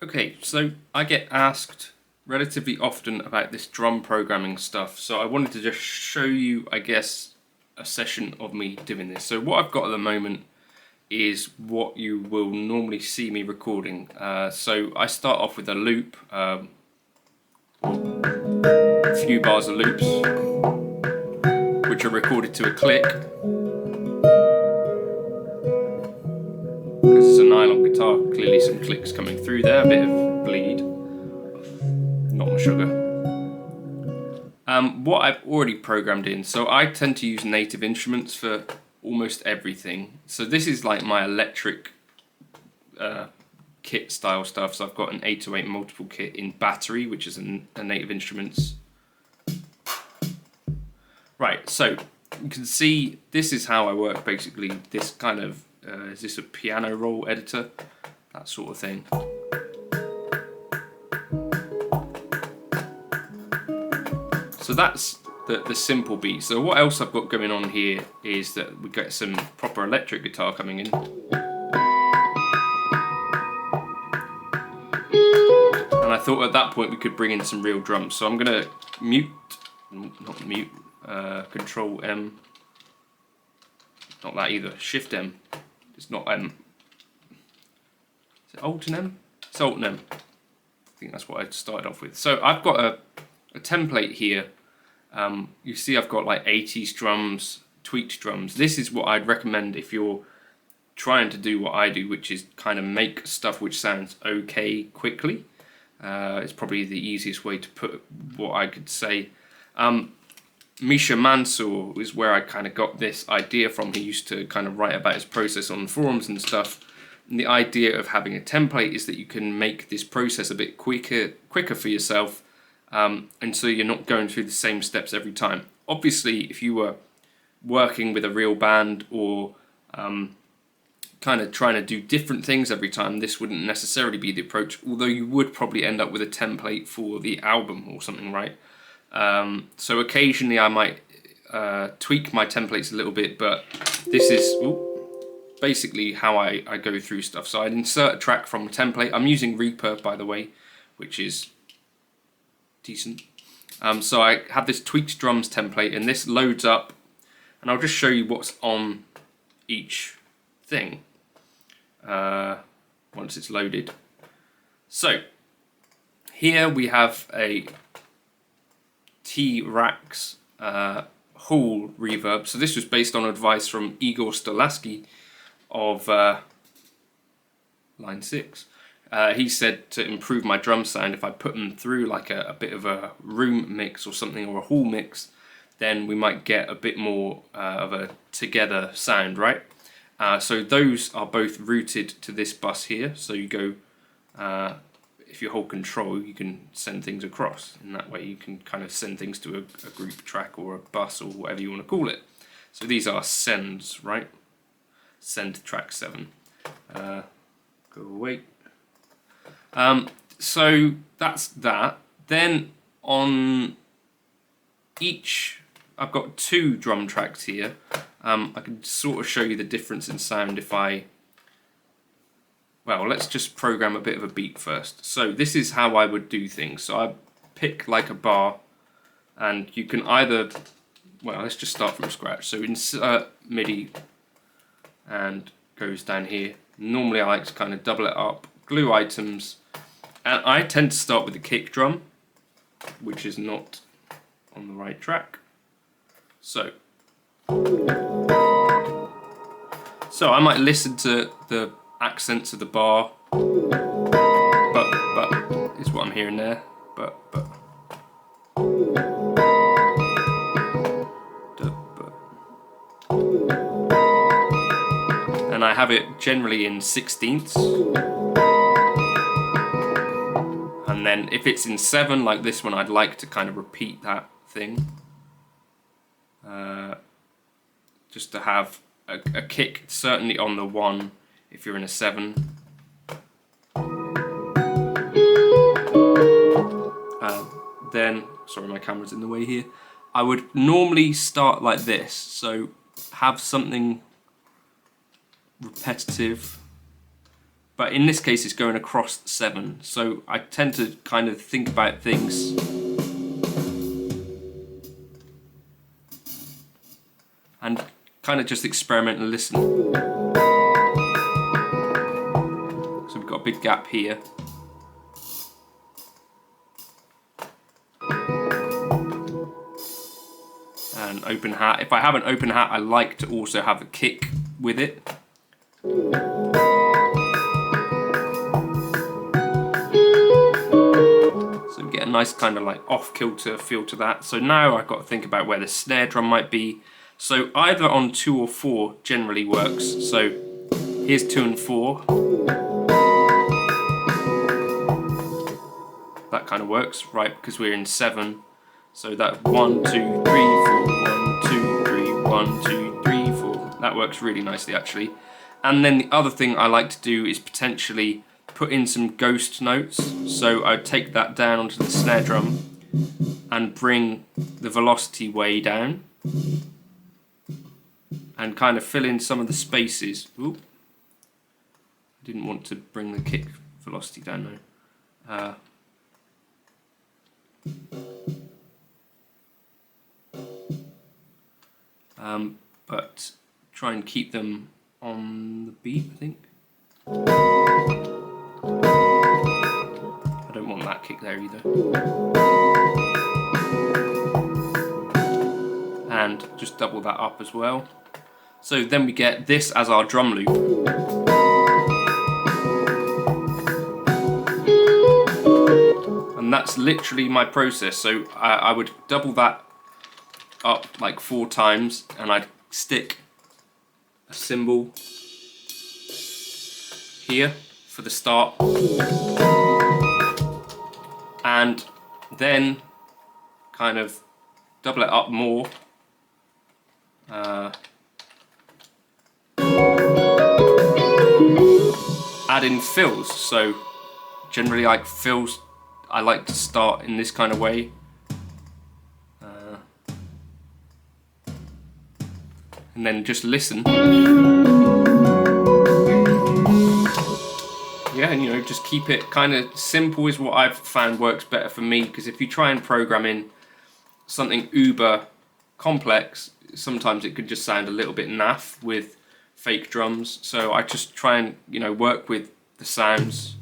Okay, so I get asked relatively often about this drum programming stuff, so I wanted to just show you, I guess, a session of me doing this. So what I've got at the moment is what you will normally see me recording. So I start off with a loop, a few bars of loops, which are recorded to a click. Because it's a nylon guitar, clearly some clicks coming through there, a bit of bleed, not my sugar. What I've already programmed in, so I tend to use Native Instruments for almost everything. So this is like my electric kit style stuff. So I've got an 808 multiple kit in battery, which is a Native Instruments. Right, so you can see this is how I work basically. This kind of, is this a piano roll editor? That sort of thing. So that's the simple beat. So what else I've got going on here is that we get some proper electric guitar coming in. And I thought at that point we could bring in some real drums. So I'm gonna Control M. Not that either, Shift M. It's not M. Is it Alt and M? It's Alt and M. I think that's what I started off with. So I've got a template here. You see I've got like 80s drums, tweaked drums. This is what I'd recommend if you're trying to do what I do, which is kind of make stuff which sounds okay quickly. It's probably the easiest way to put what I could say. Misha Mansour is where I kind of got this idea from. He used to kind of write about his process on forums and stuff. And the idea of having a template is that you can make this process a bit quicker for yourself. And so you're not going through the same steps every time. Obviously, if you were working with a real band or kind of trying to do different things every time, this wouldn't necessarily be the approach, although you would probably end up with a template for the album or something, right? So occasionally I might tweak my templates a little bit, but this is basically how I go through stuff. So I'd insert a track from a template. I'm using Reaper, by the way, which is decent. So I have this tweaked drums template, and this loads up, and I'll just show you what's on each thing once it's loaded. So here we have a T-Rax Hall reverb. So this was based on advice from Igor Stolasky of Line 6. He said to improve my drum sound, if I put them through like a bit of a room mix or something, or a hall mix, then we might get a bit more of a together sound, right? So those are both routed to this bus here. So you go, if you hold control, you can send things across. In that way you can kind of send things to a group track or a bus or whatever you want to call it. So these are sends, right? Send track 7. Go away. So that's that. Then on each, I've got 2 drum tracks here. I can sort of show you the difference in sound if well, let's just program a bit of a beat first. So this is how I would do things. So I pick like a bar, and you can either, well, let's just start from scratch. So insert MIDI and goes down here. Normally I like to kind of double it up, glue items, and I tend to start with the kick drum, which is not on the right track. So I might listen to the accents of the bar, but is what I'm hearing there, but. And I have it generally in 16ths. And then if it's in 7, like this one, I'd like to kind of repeat that thing. Just to have a kick, certainly on the 1 if you're in a 7. Then, sorry my camera's in the way here. I would normally start like this, so have something repetitive but in this case it's going across 7. So I tend to kind of think about things and kind of just experiment and listen. So we've got a big gap here. And open hat. If I have an open hat, I like to also have a kick with it. So we get a nice kind of like off-kilter feel to that. So now I've got to think about where the snare drum might be. So either on 2 or 4 generally works. So here's 2 and 4. That kind of works, right? Because we're in 7. So that 1, 2, 3, 4, 1, 2, 3, 1, 2, 3, 4. That works really nicely actually. And then the other thing I like to do is potentially put in some ghost notes. So I take that down onto the snare drum and bring the velocity way down and kind of fill in some of the spaces. Ooh. I didn't want to bring the kick velocity down though. But try and keep them on the beat, I think. I don't want that kick there either. And just double that up as well. So then we get this as our drum loop. And that's literally my process. So I would double that up like 4 times and I'd stick a cymbal here for the start and then kind of double it up more. Add in fills, so generally like fills I like to start in this kind of way. And then just listen. Yeah, and you know, just keep it kind of simple is what I've found works better for me, because if you try and program in something uber complex, sometimes it could just sound a little bit naff with fake drums. So I just try and, you know, work with the sounds.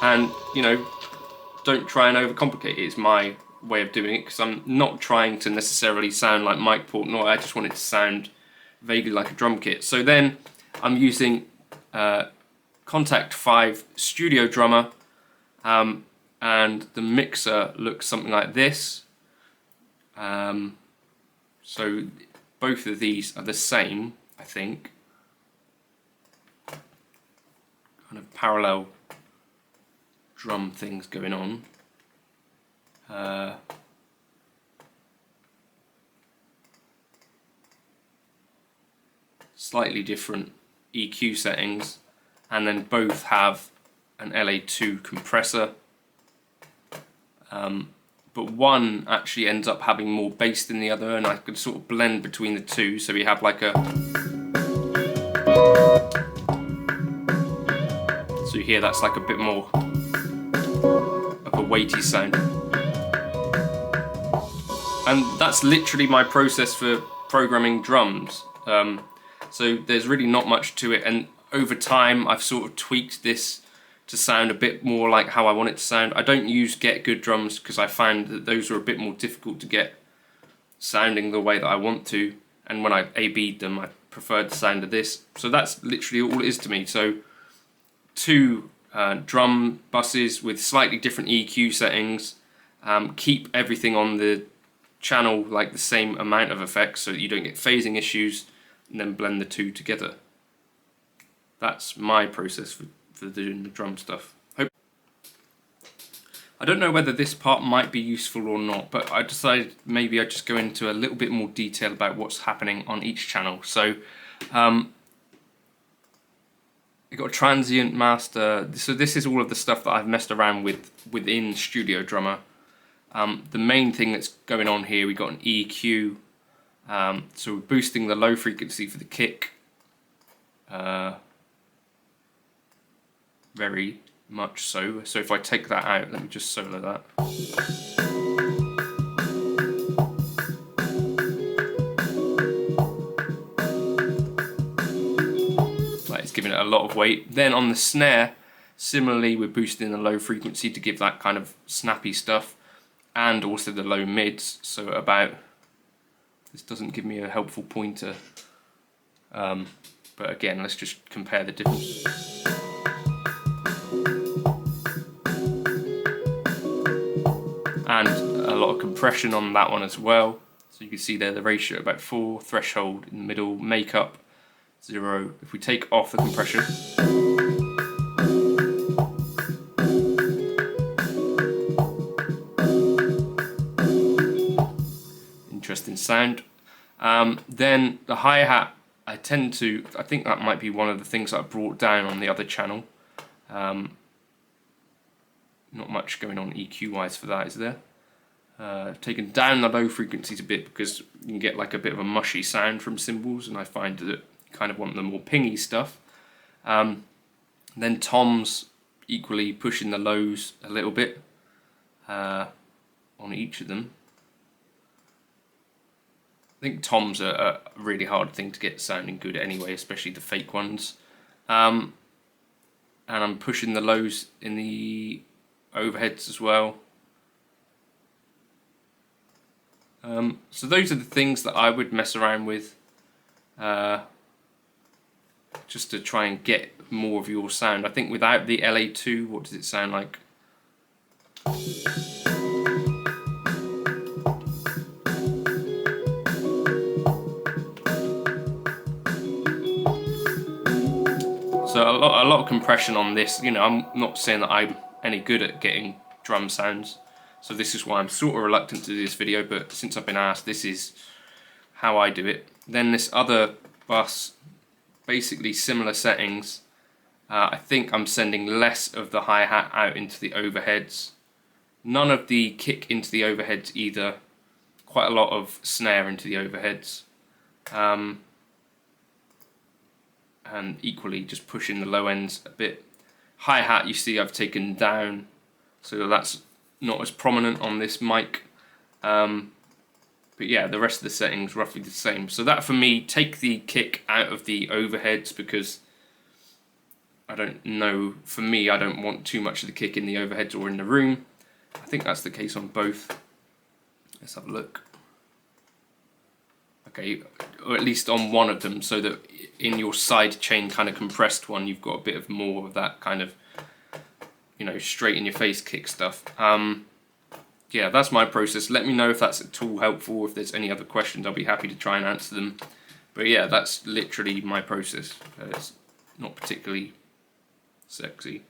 And, you know, don't try and overcomplicate it is my way of doing it, because I'm not trying to necessarily sound like Mike Portnoy. I just want it to sound vaguely like a drum kit. So then I'm using Contact 5 Studio Drummer, and the mixer looks something like this. So both of these are the same, I think. Kind of parallel drum things going on. Slightly different EQ settings, and then both have an LA2 compressor, but one actually ends up having more bass than the other, and I could sort of blend between the two, so we have like a, so here that's like a bit more of a weighty sound. And that's literally my process for programming drums. So there's really not much to it, and over time I've sort of tweaked this to sound a bit more like how I want it to sound. I don't use Get Good drums because I found that those are a bit more difficult to get sounding the way that I want to, and when I A-B'd them I preferred the sound of this. So that's literally all it is to me. So 2 drum buses with slightly different EQ settings, keep everything on the channel like the same amount of effects so that you don't get phasing issues, and then blend the 2 together. That's my process for doing the drum stuff. I don't know whether this part might be useful or not, but I decided maybe I'd just go into a little bit more detail about what's happening on each channel. So you've got a transient master. So this is all of the stuff that I've messed around with within Studio Drummer. The main thing that's going on here, we've got an EQ So we're boosting the low frequency for the kick very much so. So if I take that out, let me just solo that. Like it's giving it a lot of weight. Then on the snare, similarly, we're boosting the low frequency to give that kind of snappy stuff, and also the low mids. So about, this doesn't give me a helpful pointer, but again, let's just compare the difference. And a lot of compression on that one as well. So you can see there the ratio about 4, threshold in the middle, makeup 0. If we take off the compression, interesting sound. Then the hi-hat, I think that might be one of the things that I brought down on the other channel. Not much going on EQ wise for that, is there? I've taken down the low frequencies a bit because you can get like a bit of a mushy sound from cymbals, and I find that you kind of want the more pingy stuff. Then toms, equally pushing the lows a little bit on each of them. I think toms are a really hard thing to get sounding good anyway, especially the fake ones. And I'm pushing the lows in the overheads as well. So those are the things that I would mess around with just to try and get more of your sound. I think without the LA2, what does it sound like? So a lot of compression on this. You know, I'm not saying that I'm any good at getting drum sounds, so this is why I'm sort of reluctant to do this video, but since I've been asked, this is how I do it. Then this other bus, basically similar settings. I think I'm sending less of the hi-hat out into the overheads. None of the kick into the overheads either. Quite a lot of snare into the overheads. And equally just pushing the low ends a bit. Hi-hat, you see I've taken down, so that's not as prominent on this mic. But yeah, the rest of the settings roughly the same. So that for me, take the kick out of the overheads, because I don't know, for me I don't want too much of the kick in the overheads or in the room. I think that's the case on both. Let's have a look. Okay, or at least on one of them, so that in your side chain kind of compressed one, you've got a bit of more of that kind of, you know, straight in your face kick stuff. Yeah, that's my process. Let me know if that's at all helpful. If there's any other questions, I'll be happy to try and answer them. But yeah, that's literally my process. It's not particularly sexy.